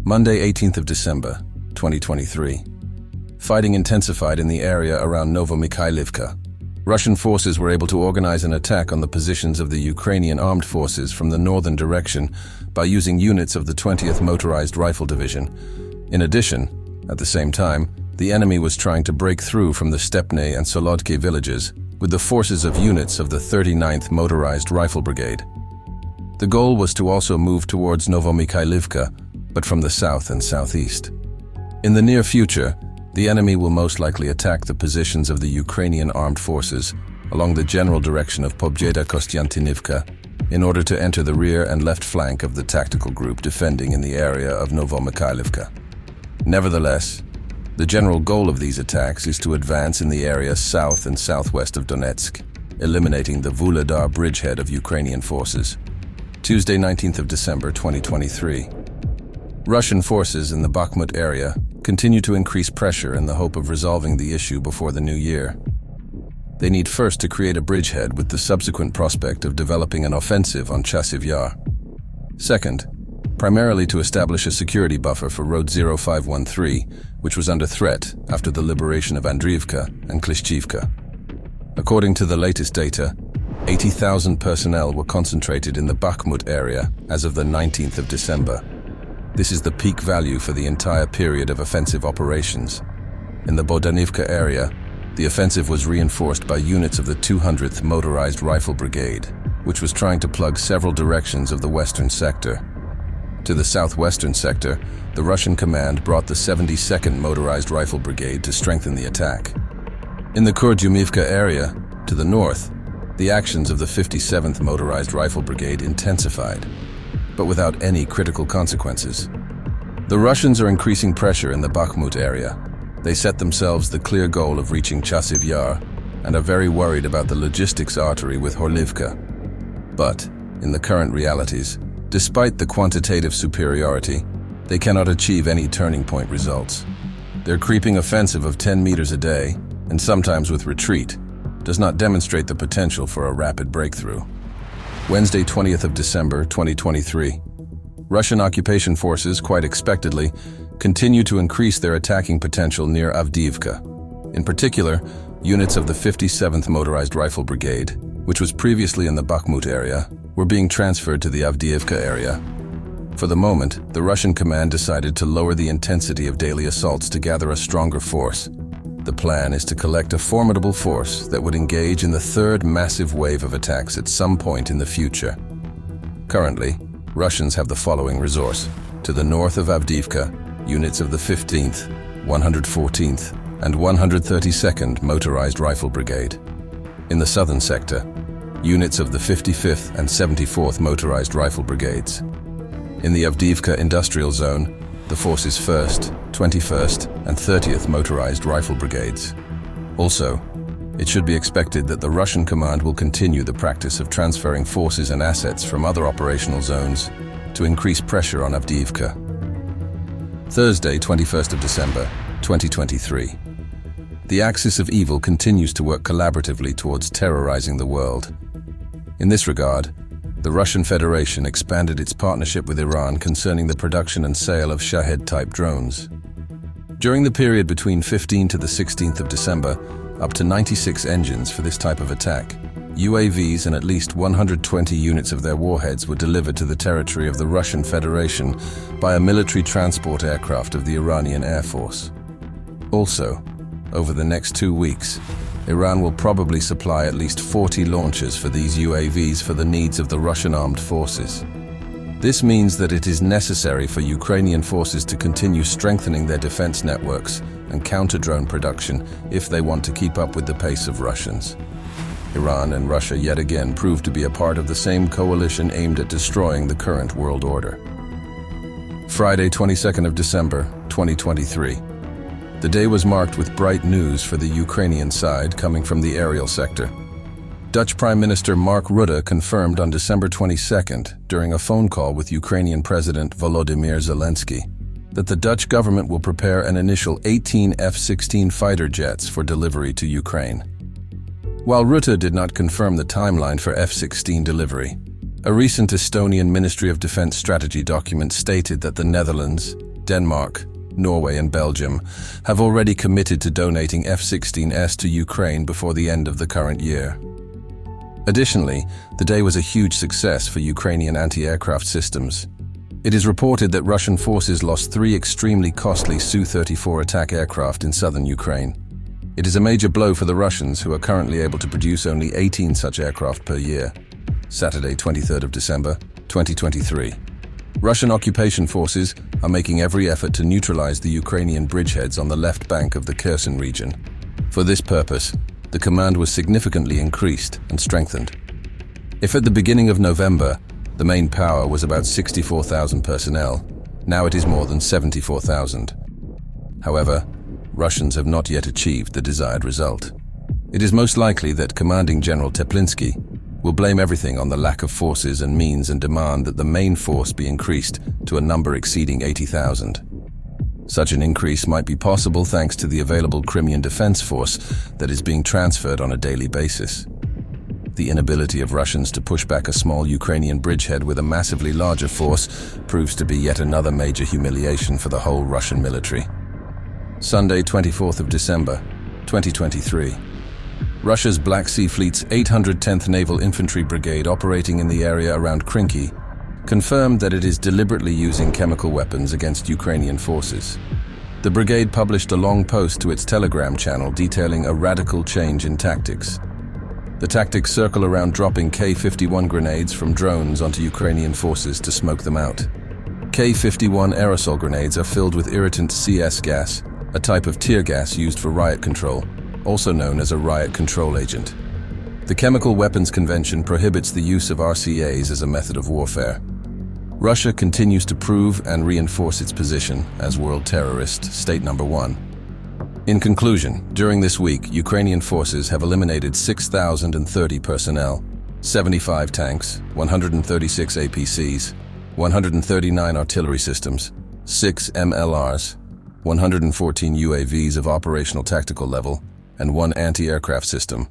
Monday, 18th of December, 2023. Fighting intensified in the area around Novomykhailivka. Russian forces were able to organize an attack on the positions of the Ukrainian armed forces from the northern direction by using units of the 20th Motorized Rifle Division. In addition, at the same time, the enemy was trying to break through from the Stepne and Solodki villages with the forces of units of the 39th Motorized Rifle Brigade. The goal was to also move towards Novomykhailivka, but from the south and southeast. In the near future, the enemy will most likely attack the positions of the Ukrainian armed forces along the general direction of Pobjeda-Kostiantynivka in order to enter the rear and left flank of the tactical group defending in the area of Novomykhailivka. Nevertheless, the general goal of these attacks is to advance in the area south and southwest of Donetsk, eliminating the Vuhledar bridgehead of Ukrainian forces. Tuesday, 19th of December, 2023. Russian forces in the Bakhmut area continue to increase pressure in the hope of resolving the issue before the new year. They need first to create a bridgehead with the subsequent prospect of developing an offensive on Chasiv Yar. Second, primarily to establish a security buffer for Road 0513, which was under threat after the liberation of Andriivka and Klishchivka. According to the latest data, 80,000 personnel were concentrated in the Bakhmut area as of the 19th of December. This is the peak value for the entire period of offensive operations. In the Bohdanivka area, the offensive was reinforced by units of the 200th Motorized Rifle Brigade, which was trying to plug several directions of the western sector. To the southwestern sector, the Russian command brought the 72nd Motorized Rifle Brigade to strengthen the attack. In the Kurdyumivka area, to the north, the actions of the 57th Motorized Rifle Brigade intensified, but without any critical consequences. The Russians are increasing pressure in the Bakhmut area. They set themselves the clear goal of reaching Chasiv Yar and are very worried about the logistics artery with Horlivka. But, in the current realities, despite the quantitative superiority, they cannot achieve any turning point results. Their creeping offensive of 10 meters a day, and sometimes with retreat, does not demonstrate the potential for a rapid breakthrough. Wednesday, 20th of December, 2023. Russian occupation forces, quite expectedly, continue to increase their attacking potential near Avdiivka. In particular, units of the 57th Motorized Rifle Brigade, which was previously in the Bakhmut area, were being transferred to the Avdiivka area. For the moment, the Russian command decided to lower the intensity of daily assaults to gather a stronger force. The plan is to collect a formidable force that would engage in the third massive wave of attacks at some point in the future. Currently, Russians have the following resource. To the north of Avdiivka, units of the 15th, 114th, and 132nd Motorized Rifle Brigade. In the southern sector, units of the 55th and 74th Motorized Rifle Brigades. In the Avdiivka industrial zone, the forces 1st, 21st, and 30th Motorized Rifle Brigades. Also, it should be expected that the Russian command will continue the practice of transferring forces and assets from other operational zones to increase pressure on Avdiivka. Thursday, 21st of December, 2023. The axis of evil continues to work collaboratively towards terrorizing the world. In this regard, the Russian Federation expanded its partnership with Iran concerning the production and sale of Shahed-type drones. During the period between 15th to the 16th of December, up to 96 engines for this type of attack, UAVs and at least 120 units of their warheads were delivered to the territory of the Russian Federation by a military transport aircraft of the Iranian Air Force. Also, over the next 2 weeks, Iran will probably supply at least 40 launchers for these UAVs for the needs of the Russian armed forces. This means that it is necessary for Ukrainian forces to continue strengthening their defense networks and counter-drone production if they want to keep up with the pace of Russians. Iran and Russia yet again prove to be a part of the same coalition aimed at destroying the current world order. Friday, 22nd of December, 2023. The day was marked with bright news for the Ukrainian side coming from the aerial sector. Dutch Prime Minister Mark Rutte confirmed on December 22nd, during a phone call with Ukrainian President Volodymyr Zelensky, that the Dutch government will prepare an initial 18 F-16 fighter jets for delivery to Ukraine. While Rutte did not confirm the timeline for F-16 delivery, a recent Estonian Ministry of Defense strategy document stated that the Netherlands, Denmark, Norway and Belgium have already committed to donating F-16s to Ukraine before the end of the current year. Additionally, the day was a huge success for Ukrainian anti-aircraft systems. It is reported that Russian forces lost 3 extremely costly Su-34 attack aircraft in southern Ukraine. It is a major blow for the Russians, who are currently able to produce only 18 such aircraft per year. Saturday, 23rd of December, 2023. Russian occupation forces are making every effort to neutralize the Ukrainian bridgeheads on the left bank of the Kherson region. For this purpose, the command was significantly increased and strengthened. If at the beginning of November, the main power was about 64,000 personnel, now it is more than 74,000. However, Russians have not yet achieved the desired result. It is most likely that Commanding General Teplinsky will blame everything on the lack of forces and means and demand that the main force be increased to a number exceeding 80,000. Such an increase might be possible thanks to the available Crimean Defense Force that is being transferred on a daily basis. The inability of Russians to push back a small Ukrainian bridgehead with a massively larger force proves to be yet another major humiliation for the whole Russian military. Sunday, 24th of December, 2023. Russia's Black Sea Fleet's 810th Naval Infantry Brigade, operating in the area around Krinky, confirmed that it is deliberately using chemical weapons against Ukrainian forces. The brigade published a long post to its Telegram channel detailing a radical change in tactics. The tactics circle around dropping K-51 grenades from drones onto Ukrainian forces to smoke them out. K-51 aerosol grenades are filled with irritant CS gas, a type of tear gas used for riot control, also known as a riot control agent. The Chemical Weapons Convention prohibits the use of RCAs as a method of warfare. Russia continues to prove and reinforce its position as world terrorist, state number 1. In conclusion, during this week, Ukrainian forces have eliminated 6,030 personnel, 75 tanks, 136 APCs, 139 artillery systems, 6 MLRs, 114 UAVs of operational tactical level, and 1 anti-aircraft system,